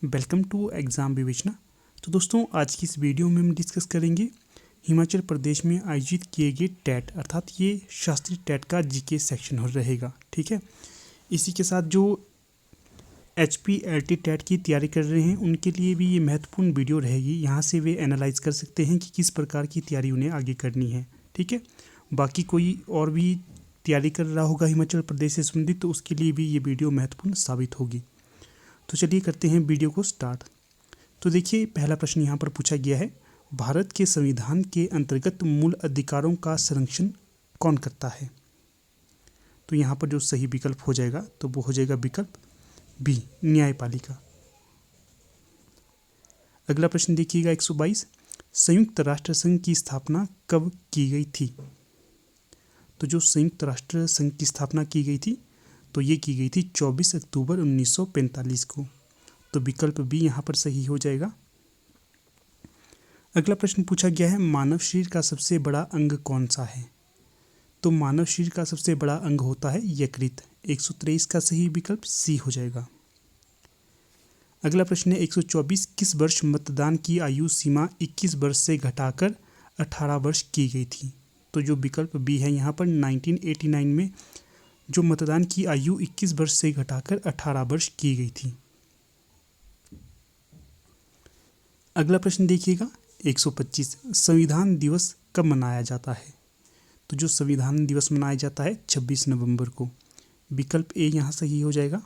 Welcome to exam विवेचना। तो दोस्तों, आज की इस वीडियो में हम डिस्कस करेंगे हिमाचल प्रदेश में आयोजित किए गए टेट, अर्थात ये शास्त्रीय टेट का जीके सेक्शन हो रहेगा। ठीक है, इसी के साथ जो HPLT टेट की तैयारी कर रहे हैं उनके लिए भी ये महत्वपूर्ण वीडियो रहेगी। यहाँ से वे एनालाइज कर सकते हैं कि किस प्रकार की तैयारी उन्हें आगे करनी है। ठीक है, बाकी कोई और भी तैयारी कर रहा होगा हिमाचल प्रदेश से संबंधित, तो उसके लिए भी ये वीडियो महत्वपूर्ण साबित होगी। तो चलिए करते हैं वीडियो को स्टार्ट। तो देखिए, पहला प्रश्न यहाँ पर पूछा गया है, भारत के संविधान के अंतर्गत मूल अधिकारों का संरक्षण कौन करता है? तो यहाँ पर जो सही विकल्प हो जाएगा तो वो हो जाएगा विकल्प बी, न्यायपालिका। अगला प्रश्न देखिएगा 122, संयुक्त राष्ट्र संघ की स्थापना कब की गई थी? तो जो संयुक्त राष्ट्र संघ की स्थापना की गई थी तो ये की गई थी 24 अक्टूबर 1945 को। तो विकल्प बी यहाँ पर सही हो जाएगा। अगला प्रश्न पूछा गया है, मानव शरीर का सबसे बड़ा अंग कौन सा है? तो मानव शरीर का सबसे बड़ा अंग होता है यकृत। 123 का सही विकल्प सी हो जाएगा। अगला प्रश्न है 124, किस वर्ष मतदान की आयु सीमा 21 वर्ष से घटाकर 18 वर्ष की गई थी? तो जो विकल्प बी है यहाँ पर 1989 में जो मतदान की आयु 21 वर्ष से घटाकर 18 वर्ष की गई थी। अगला प्रश्न देखिएगा 125, संविधान दिवस कब मनाया जाता है? तो जो संविधान दिवस मनाया जाता है 26 नवंबर को। विकल्प ए यहाँ सही हो जाएगा।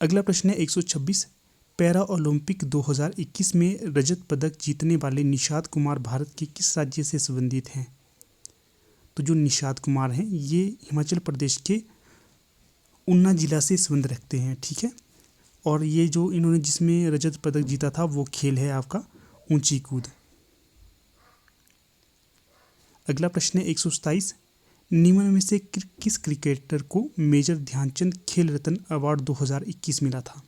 अगला प्रश्न है 126, पैरा ओलंपिक 2021 में रजत पदक जीतने वाले निषाद कुमार भारत के किस राज्य से संबंधित हैं? तो जो निषाद कुमार हैं ये हिमाचल प्रदेश के ऊना जिला से संबंध रखते हैं। ठीक है, और ये जो इन्होंने जिसमें रजत पदक जीता था वो खेल है आपका ऊंची कूद। अगला प्रश्न है 127, निम्न में से किस क्रिकेटर को मेजर ध्यानचंद खेल रत्न अवार्ड 2021 मिला था?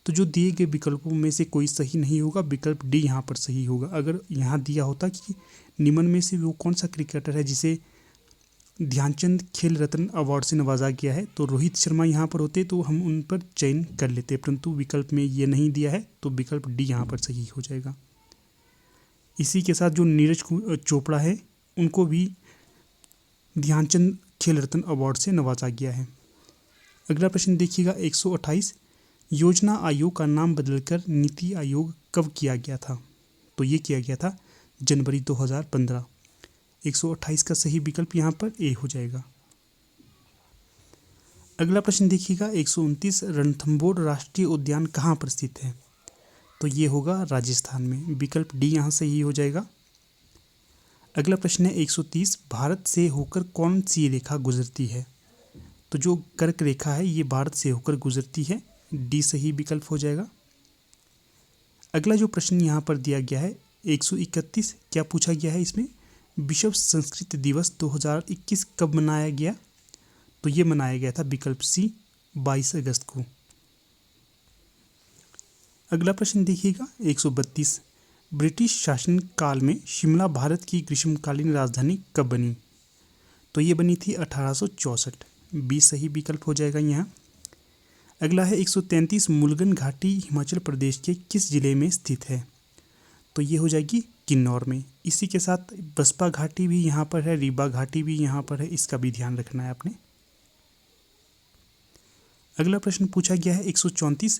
तो जो दिए गए विकल्पों में से कोई सही नहीं होगा, विकल्प डी यहाँ पर सही होगा। अगर यहाँ दिया होता कि निम्न में से वो कौन सा क्रिकेटर है जिसे ध्यानचंद खेल रत्न अवार्ड से नवाजा गया है, तो रोहित शर्मा यहाँ पर होते तो हम उन पर चयन कर लेते, परंतु विकल्प में ये नहीं दिया है तो विकल्प डी यहाँ पर सही हो जाएगा। इसी के साथ जो नीरज चोपड़ा है उनको भी ध्यानचंद खेल रत्न अवार्ड से नवाजा गया है। अगला प्रश्न देखिएगा 128, योजना आयोग का नाम बदलकर नीति आयोग कब किया गया था? तो ये किया गया था जनवरी 2015। 128 का सही विकल्प यहाँ पर ए हो जाएगा। अगला प्रश्न देखिएगा 129, रणथंभौर राष्ट्रीय उद्यान कहाँ पर स्थित है? तो ये होगा राजस्थान में। विकल्प डी यहाँ सही हो जाएगा। अगला प्रश्न है 130, भारत से होकर कौन सी रेखा गुजरती है? तो जो कर्क रेखा है ये भारत से होकर गुजरती है। डी सही विकल्प हो जाएगा। अगला जो प्रश्न यहाँ पर दिया गया है 131, क्या पूछा गया है इसमें, विश्व संस्कृत दिवस 2021 कब मनाया गया? तो ये मनाया गया था विकल्प सी 22 अगस्त को। अगला प्रश्न देखिएगा 132, ब्रिटिश शासन काल में शिमला भारत की ग्रीष्मकालीन राजधानी कब बनी? तो ये बनी थी 1864। बी सही विकल्प हो जाएगा यहाँ। अगला है 133, मुलगन घाटी हिमाचल प्रदेश के किस जिले में स्थित है? तो ये हो जाएगी किन्नौर में। इसी के साथ बसपा घाटी भी यहाँ पर है, रीबा घाटी भी यहाँ पर है, इसका भी ध्यान रखना है आपने। अगला प्रश्न पूछा गया है 134,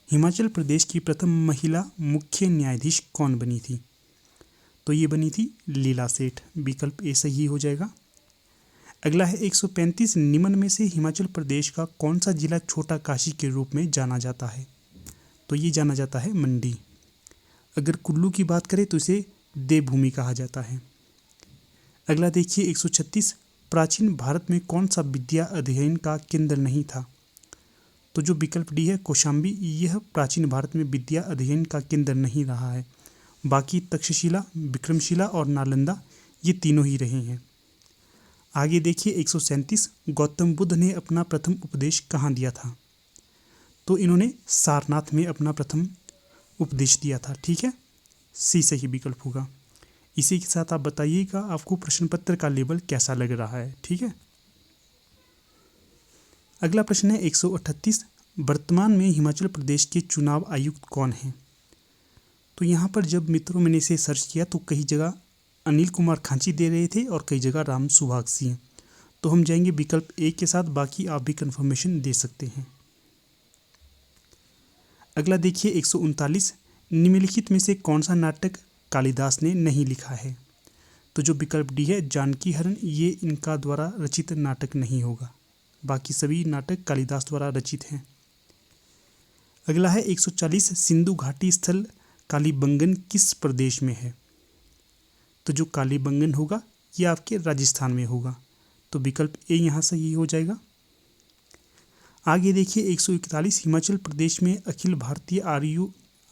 हिमाचल प्रदेश की प्रथम महिला मुख्य न्यायाधीश कौन बनी थी? तो ये बनी थी लीला सेठ। विकल्प ए सही हो जाएगा। अगला है 135, निम्न में से हिमाचल प्रदेश का कौन सा जिला छोटा काशी के रूप में जाना जाता है? तो ये जाना जाता है मंडी। अगर कुल्लू की बात करें तो इसे देवभूमि कहा जाता है। अगला देखिए 136, प्राचीन भारत में कौन सा विद्या अध्ययन का केंद्र नहीं था? तो जो विकल्प डी है कौशाम्बी, यह प्राचीन भारत में विद्या अध्ययन का केंद्र नहीं रहा है। बाकी तक्षशिला, विक्रमशिला और नालंदा ये तीनों ही रहे हैं। आगे देखिए 137, गौतम बुद्ध ने अपना प्रथम उपदेश कहाँ दिया था? तो इन्होंने सारनाथ में अपना प्रथम उपदेश दिया था। ठीक है, सी सही विकल्प होगा। इसी के साथ आप बताइएगा आपको प्रश्न पत्र का लेवल कैसा लग रहा है। ठीक है, अगला प्रश्न है 138, वर्तमान में हिमाचल प्रदेश के चुनाव आयुक्त कौन हैं? तो यहाँ पर जब मित्रों मैंने इसे सर्च किया तो कई जगह अनिल कुमार खांची दे रहे थे और कई जगह राम सुभाग सिंह। तो हम जाएंगे विकल्प ए के साथ, बाकी आप भी कंफर्मेशन दे सकते हैं। अगला देखिए 139, निम्नलिखित में से कौन सा नाटक कालिदास ने नहीं लिखा है? तो जो विकल्प डी है जानकी हरण, ये इनका द्वारा रचित नाटक नहीं होगा, बाकी सभी नाटक कालिदास द्वारा रचित हैं। अगला है 140, सिंधु घाटी स्थल कालीबंगन किस प्रदेश में है? तो जो कालीबंगन होगा ये आपके राजस्थान में होगा, तो विकल्प ए यहाँ सही हो जाएगा। आगे देखिए 141, हिमाचल प्रदेश में अखिल भारतीय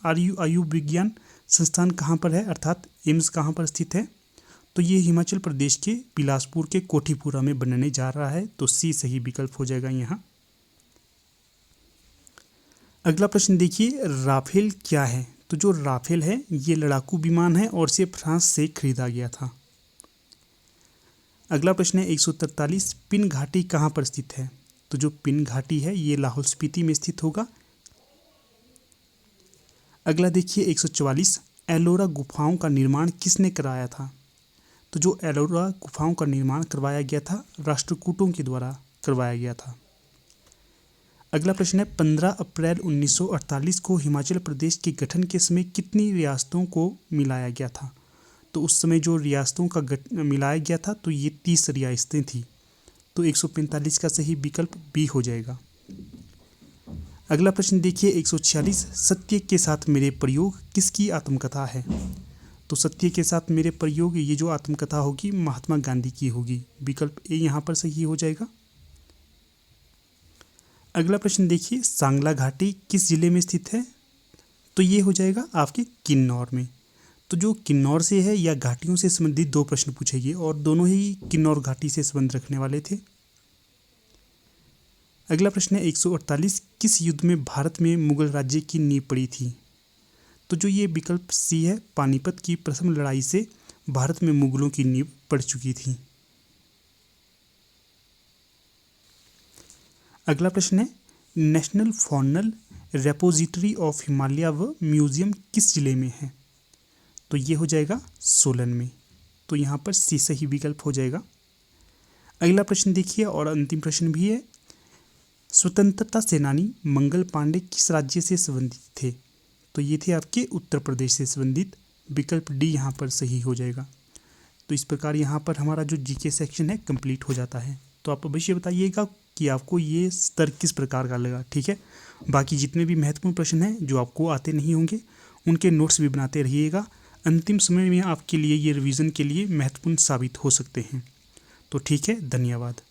आयुर्विज्ञान संस्थान कहाँ पर है, अर्थात एम्स कहाँ पर स्थित है? तो ये हिमाचल प्रदेश के बिलासपुर के कोठीपुरा में बनने जा रहा है, तो सी सही विकल्प हो जाएगा यहाँ। अगला प्रश्न देखिए, राफेल क्या है? तो जो राफेल है ये लड़ाकू विमान है और इसे फ्रांस से खरीदा गया था। अगला प्रश्न है 143, पिन घाटी कहाँ पर स्थित है? तो जो पिन घाटी है ये लाहौल स्पीति में स्थित होगा। अगला देखिए 144, एलोरा गुफाओं का निर्माण किसने कराया था? तो जो एलोरा गुफाओं का निर्माण करवाया गया था राष्ट्रकूटों के द्वारा करवाया गया था। अगला प्रश्न है 15 अप्रैल 1948 को हिमाचल प्रदेश के गठन के समय कितनी रियासतों को मिलाया गया था? तो उस समय जो रियासतों का मिलाया गया था तो ये 30 रियासतें थी, तो 145 का सही विकल्प बी हो जाएगा। अगला प्रश्न देखिए 146, सत्य के साथ मेरे प्रयोग किसकी आत्मकथा है? तो सत्य के साथ मेरे प्रयोग, ये जो आत्मकथा होगी महात्मा गांधी की होगी, विकल्प ए यहाँ पर सही हो जाएगा। अगला प्रश्न देखिए, सांगला घाटी किस जिले में स्थित है? तो ये हो जाएगा आपके किन्नौर में। तो जो किन्नौर से है या घाटियों से संबंधित दो प्रश्न पूछेंगे और दोनों ही किन्नौर घाटी से संबंध रखने वाले थे। अगला प्रश्न है 148, किस युद्ध में भारत में मुगल राज्य की नींव पड़ी थी? तो जो ये विकल्प सी है, पानीपत की प्रथम लड़ाई से भारत में मुगलों की नींव पड़ चुकी थी। अगला प्रश्न है, national faunal repository of Himalaya व म्यूजियम किस जिले में है? तो ये हो जाएगा सोलन में, तो यहाँ पर सी सही विकल्प हो जाएगा। अगला प्रश्न देखिए और अंतिम प्रश्न भी है, स्वतंत्रता सेनानी मंगल पांडे किस राज्य से संबंधित थे? तो ये थे आपके उत्तर प्रदेश से संबंधित, विकल्प डी यहाँ पर सही हो जाएगा। तो इस प्रकार यहाँ पर हमारा जो जीके सेक्शन है कंप्लीट हो जाता है। तो आप अवश्य बताइएगा कि आपको ये स्तर किस प्रकार का लगा, ठीक है। बाकी जितने भी महत्वपूर्ण प्रश्न हैं जो आपको आते नहीं होंगे उनके नोट्स भी बनाते रहिएगा, अंतिम समय में आपके लिए ये रिवीजन के लिए महत्वपूर्ण साबित हो सकते हैं। तो ठीक है, धन्यवाद।